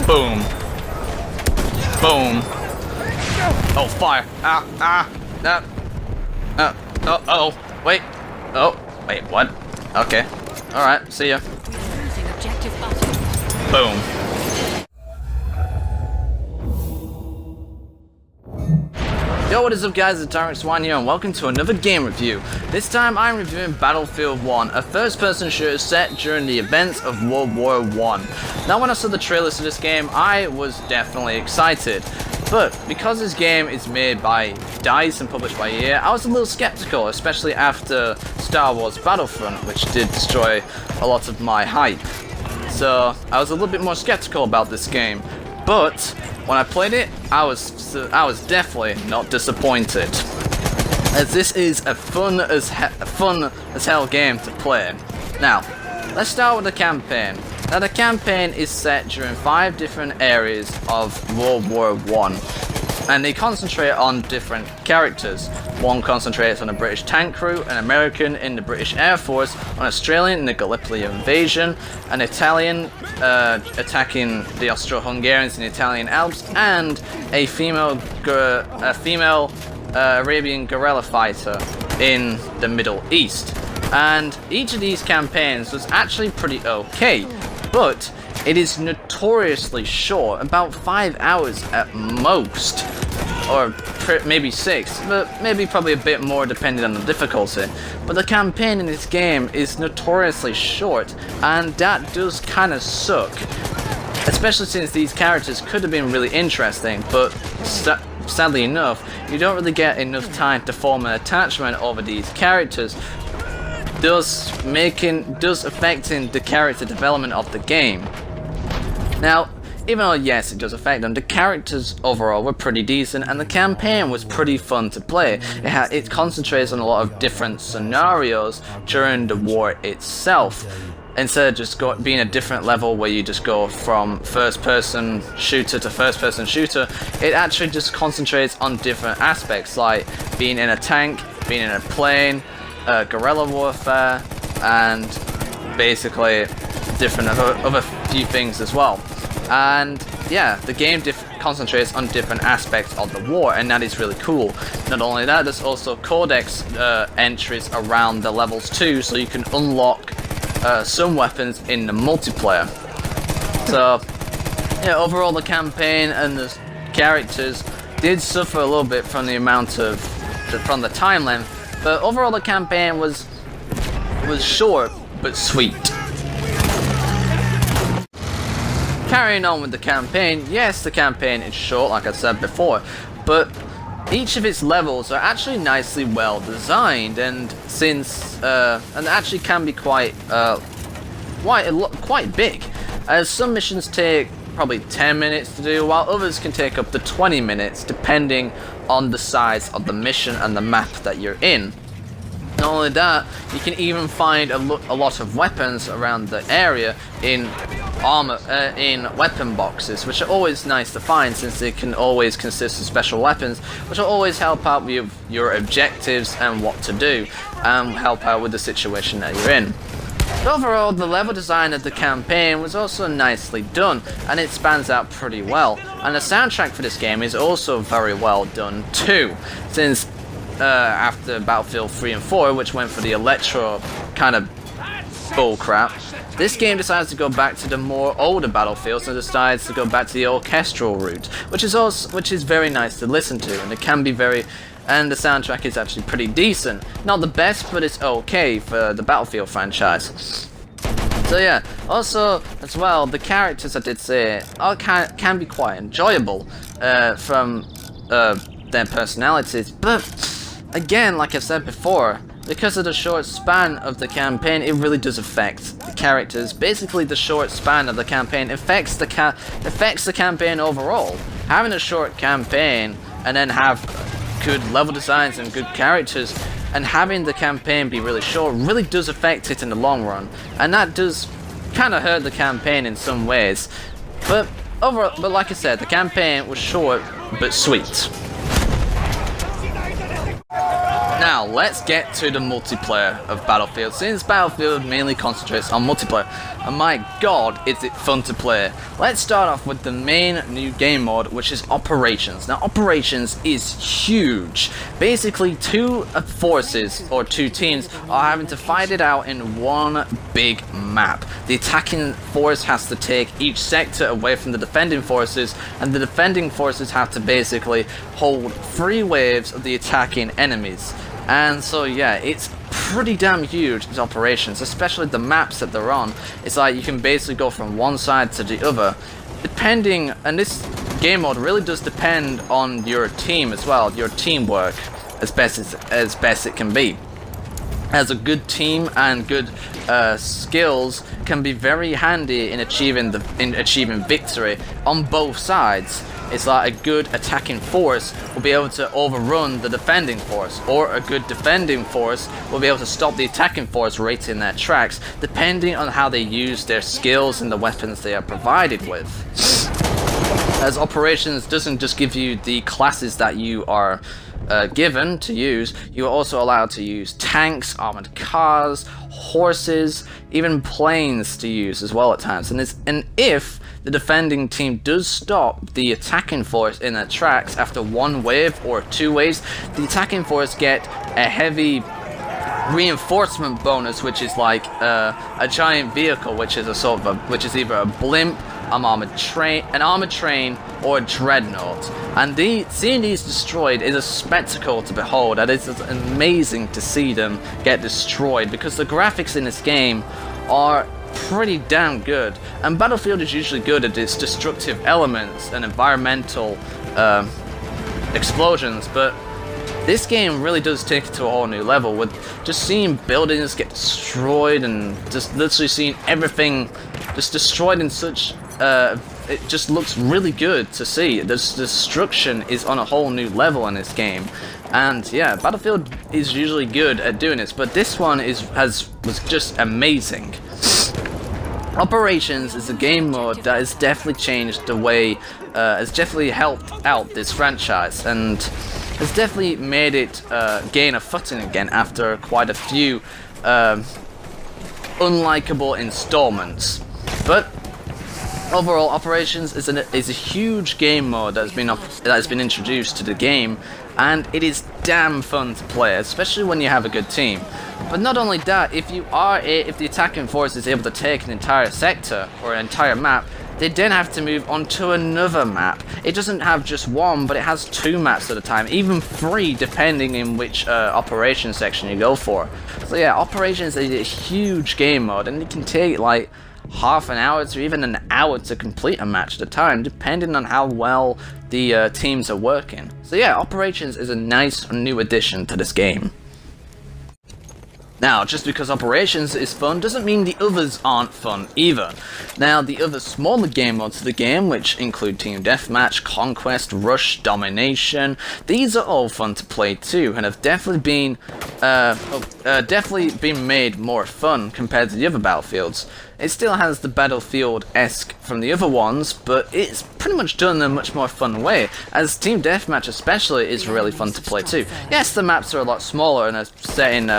Boom. Boom. Oh, fire. Oh, wait. Oh, wait, what? Okay. Alright, see ya. Boom. Yo, what is up guys, it's Dark1 here and welcome to another game review. This time I'm reviewing Battlefield 1, a first-person shooter set during the events of World War I. Now when I saw the trailers to this game, I was definitely excited. But because this game is made by DICE and published by EA, I was a little skeptical, especially after Star Wars Battlefront, which did destroy a lot of my hype. So I was a little bit more skeptical about this game. But when I played it, I was definitely not disappointed, as this is a fun as hell game to play. Now, let's start with the campaign. Now, the campaign is set during 5 different areas of World War I, and they concentrate on different characters. One concentrates on a British tank crew, an American in the British Air Force, an Australian in the Gallipoli invasion, an Italian attacking the Austro-Hungarians in the Italian Alps, and a female Arabian guerrilla fighter in the Middle East. And each of these campaigns was actually pretty okay, but it is notoriously short, about 5 hours at most, or maybe 6, but maybe probably a bit more depending on the difficulty. But the campaign in this game is notoriously short, and that does kind of suck, especially since these characters could have been really interesting, but sadly enough, you don't really get enough time to form an attachment over these characters, thus affecting the character development of the game. Now, even though yes, it does affect them, the characters overall were pretty decent, and the campaign was pretty fun to play. It concentrates on a lot of different scenarios during the war itself, instead of just being a different level where you just go from first-person shooter to first-person shooter. It actually just concentrates on different aspects, like being in a tank, being in a plane, guerrilla warfare, and basically different other few things as well. And yeah, the game concentrates on different aspects of the war, and that is really cool. Not only that, there's also codex entries around the levels too, so you can unlock some weapons in the multiplayer. So yeah, overall the campaign and the characters did suffer a little bit from the time length, but overall the campaign was short but sweet. Carrying on with the campaign, yes, the campaign is short, like I said before, but each of its levels are actually nicely well designed, and and actually can be quite big, as some missions take probably 10 minutes to do, while others can take up to 20 minutes, depending on the size of the mission and the map that you're in. Not only that, you can even find a lot of weapons around the area in weapon boxes, which are always nice to find, since they can always consist of special weapons, which will always help out with your objectives and what to do, and help out with the situation that you're in. But overall, the level design of the campaign was also nicely done, and it spans out pretty well. And the soundtrack for this game is also very well done too, since after Battlefield 3 and 4, which went for the electro kind of bullcrap, this game decides to go back to the more older Battlefields and decides to go back to the orchestral route, which is very nice to listen to, and and the soundtrack is actually pretty decent. Not the best, but it's okay for the Battlefield franchise. So yeah, also as well, the characters, I did say, can be quite enjoyable from their personalities, but again, like I said before, because of the short span of the campaign, it really does affect the characters. Basically, the short span of the campaign affects the campaign overall. Having a short campaign and then have good level designs and good characters, and having the campaign be really short, really does affect it in the long run, and that does kind of hurt the campaign in some ways. But like I said, the campaign was short but sweet. Now, let's get to the multiplayer of Battlefield, since Battlefield mainly concentrates on multiplayer, and my god, is it fun to play. Let's start off with the main new game mode, which is Operations. Now, Operations is huge. Basically, two forces, or two teams, are having to fight it out in one big map. The attacking force has to take each sector away from the defending forces, and the defending forces have to basically hold 3 waves of the attacking enemies. And so yeah, it's pretty damn huge, these Operations, especially the maps that they're on. It's like you can basically go from one side to the other, depending, and this game mode really does depend on your team as well, your teamwork, as best it can be. As a good team and good skills can be very handy in achieving victory on both sides. It's like a good attacking force will be able to overrun the defending force, or a good defending force will be able to stop the attacking force right in their tracks, depending on how they use their skills and the weapons they are provided with. As Operations doesn't just give you the classes that you are given to use, you are also allowed to use tanks, armored cars, horses, even planes to use as well at times. And if the defending team does stop the attacking force in their tracks after 1 wave or 2 waves, the attacking force get a heavy reinforcement bonus, which is like a giant vehicle, which is which is either a blimp, an armored train, or a dreadnought. And seeing these destroyed is a spectacle to behold, and it's amazing to see them get destroyed, because the graphics in this game are pretty damn good, and Battlefield is usually good at its destructive elements and environmental explosions, but this game really does take it to a whole new level, with just seeing buildings get destroyed and just literally seeing everything just destroyed in such it just looks really good to see. This destruction is on a whole new level in this game, and yeah, Battlefield is usually good at doing this, but this one was just amazing. Operations is a game mode that has definitely changed the way, has definitely helped out this franchise, and has definitely made it gain a footing again after quite a few unlikable installments. But overall, Operations is a huge game mode that has been introduced to the game, and it is damn fun to play, especially when you have a good team. But not only that, if the attacking force is able to take an entire sector or an entire map, they then have to move on to another map. It doesn't have just one, but it has 2 maps at a time, even 3 depending in which Operations section you go for. So yeah, Operations is a huge game mode, and it can take like half an hour to even an hour to complete a match at a time, depending on how well the teams are working. So yeah, Operations is a nice new addition to this game. Now, just because Operations is fun doesn't mean the others aren't fun either. Now, the other smaller game modes of the game, which include Team Deathmatch, Conquest, Rush, Domination, these are all fun to play too, and have definitely been made more fun compared to the other Battlefields. It still has the Battlefield-esque from the other ones, but it's pretty much done in a much more fun way, as Team Deathmatch especially is really fun to play too. Yes, the maps are a lot smaller and are set in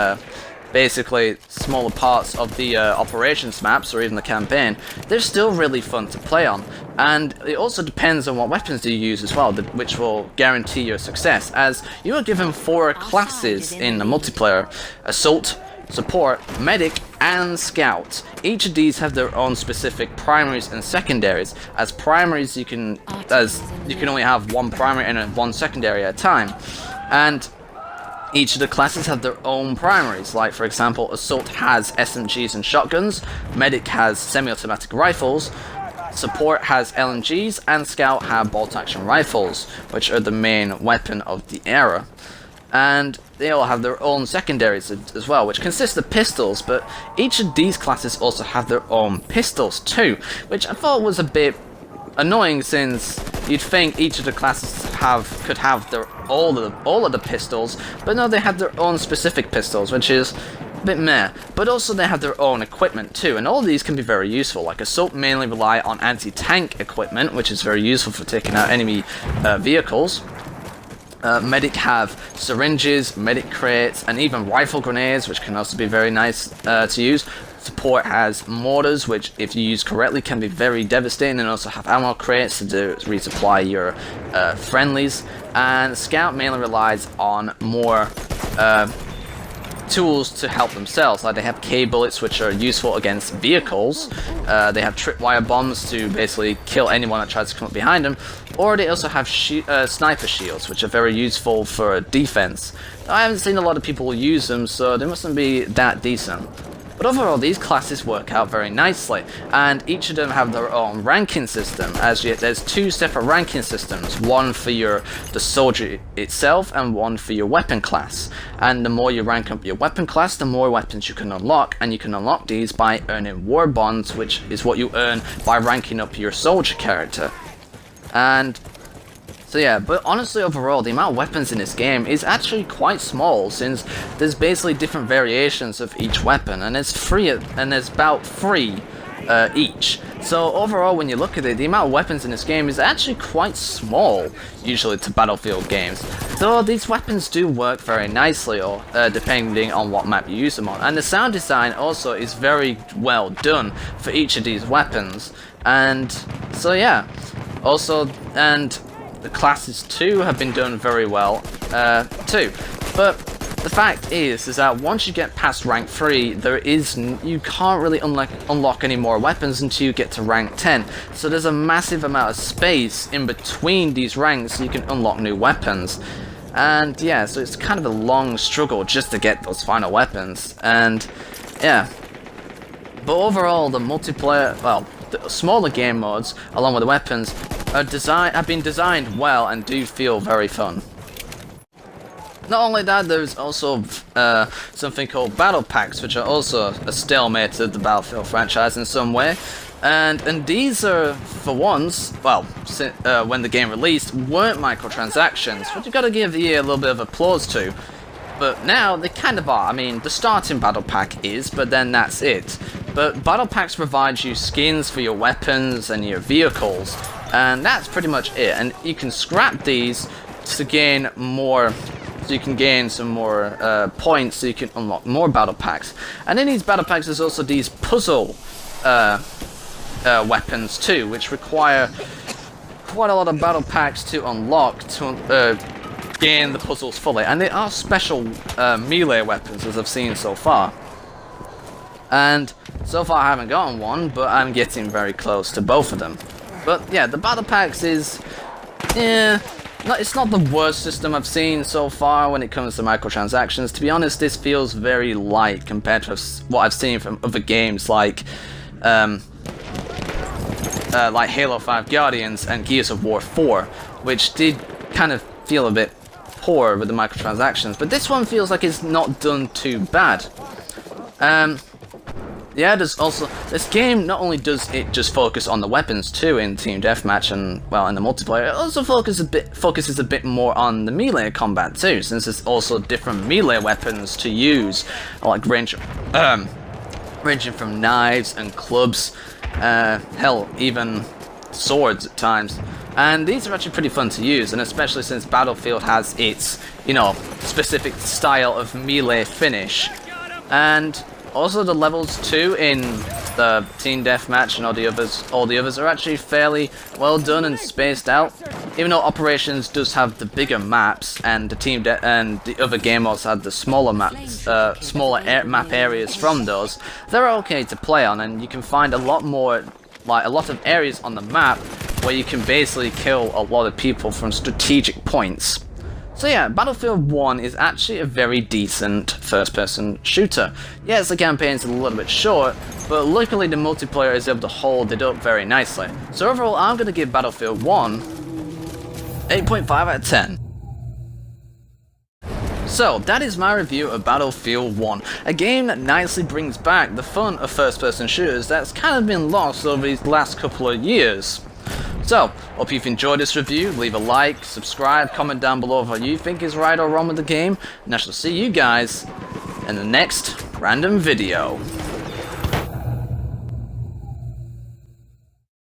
basically smaller parts of the Operations maps or even the campaign. They're still really fun to play on, and it also depends on what weapons you use as well, which will guarantee your success, as you are given 4 classes in the multiplayer: Assault, Support, Medic, and Scout. Each of these have their own specific primaries and secondaries. As primaries, you can only have 1 primary and 1 secondary at a time, and each of the classes have their own primaries. Like, for example, Assault has SMGs and shotguns, Medic has semi-automatic rifles, Support has LMGs, and Scout have bolt-action rifles, which are the main weapon of the era. And they all have their own secondaries as well, which consist of pistols, but each of these classes also have their own pistols too, which I thought was a bit annoying, since you'd think each of the classes could have all of the pistols, but no, they have their own specific pistols, which is a bit meh. But also they have their own equipment too, and all of these can be very useful. Like Assault mainly rely on anti-tank equipment, which is very useful for taking out enemy vehicles. Medic have syringes, medic crates, and even rifle grenades, which can also be very nice to use. Support has mortars, which if you use correctly can be very devastating, and also have ammo crates to resupply your friendlies. And Scout mainly relies on more tools to help themselves, like they have K-bullets, which are useful against vehicles. They have tripwire bombs to basically kill anyone that tries to come up behind them, or they also have sniper shields, which are very useful for defense. I haven't seen a lot of people use them, so they mustn't be that decent. But overall, these classes work out very nicely, and each of them have their own ranking system. As yet, there's two separate ranking systems, one for the soldier itself and one for your weapon class. And the more you rank up your weapon class, the more weapons you can unlock, and you can unlock these by earning war bonds, which is what you earn by ranking up your soldier character. And so yeah, but honestly overall, the amount of weapons in this game is actually quite small, since there's basically different variations of each weapon, and there's about three each. So overall, when you look at it, the amount of weapons in this game is actually quite small, usually to Battlefield games. Though these weapons do work very nicely, or depending on what map you use them on. And the sound design also is very well done for each of these weapons. And so yeah, also, and the classes too have been done very well too. But the fact is that once you get past rank 3, you can't really unlock any more weapons until you get to rank 10. So there's a massive amount of space in between these ranks so you can unlock new weapons. And yeah, so it's kind of a long struggle just to get those final weapons. And yeah. But overall, the multiplayer, well, the smaller game modes, along with the weapons, have been designed well and do feel very fun. Not only that, there's also something called battle packs, which are also a stalemate of the Battlefield franchise in some way. And these are, for once, well, when the game released, weren't microtransactions, which you gotta give the EA a little bit of applause to. But now they kind of are. I mean, the starting battle pack is, but then that's it. But battle packs provide you skins for your weapons and your vehicles, and that's pretty much it. And you can scrap these to gain more, so you can gain some more points, so you can unlock more battle packs. And in these battle packs, there's also these puzzle weapons too, which require quite a lot of battle packs to unlock to gain the puzzles fully. And they are special melee weapons, as I've seen so far. And so far I haven't gotten one, but I'm getting very close to both of them. But yeah, the battle packs is, it's not the worst system I've seen so far when it comes to microtransactions. To be honest, this feels very light compared to what I've seen from other games like Halo 5 Guardians and Gears of War 4, which did kind of feel a bit poor with the microtransactions. But this one feels like it's not done too bad. Yeah, there's also, this game not only does it just focus on the weapons too in Team Deathmatch and, well, in the multiplayer, it also focuses a bit more on the melee combat too, since there's also different melee weapons to use, like ranging from knives and clubs, hell, even swords at times. And these are actually pretty fun to use, and especially since Battlefield has its, specific style of melee finish. And also the levels too in the Team Deathmatch and all the others are actually fairly well done and spaced out. Even though Operations does have the bigger maps, and the other game modes have the smaller maps, map areas from those, they're okay to play on, and you can find a lot of areas on the map where you can basically kill a lot of people from strategic points. So yeah, Battlefield 1 is actually a very decent first-person shooter. Yes, the campaign's a little bit short, but luckily the multiplayer is able to hold it up very nicely. So overall, I'm going to give Battlefield 1 8.5 out of 10. So, that is my review of Battlefield 1, a game that nicely brings back the fun of first-person shooters that's kind of been lost over these last couple of years. So, hope you've enjoyed this review. Leave a like, subscribe, comment down below what you think is right or wrong with the game, and I shall see you guys in the next random video.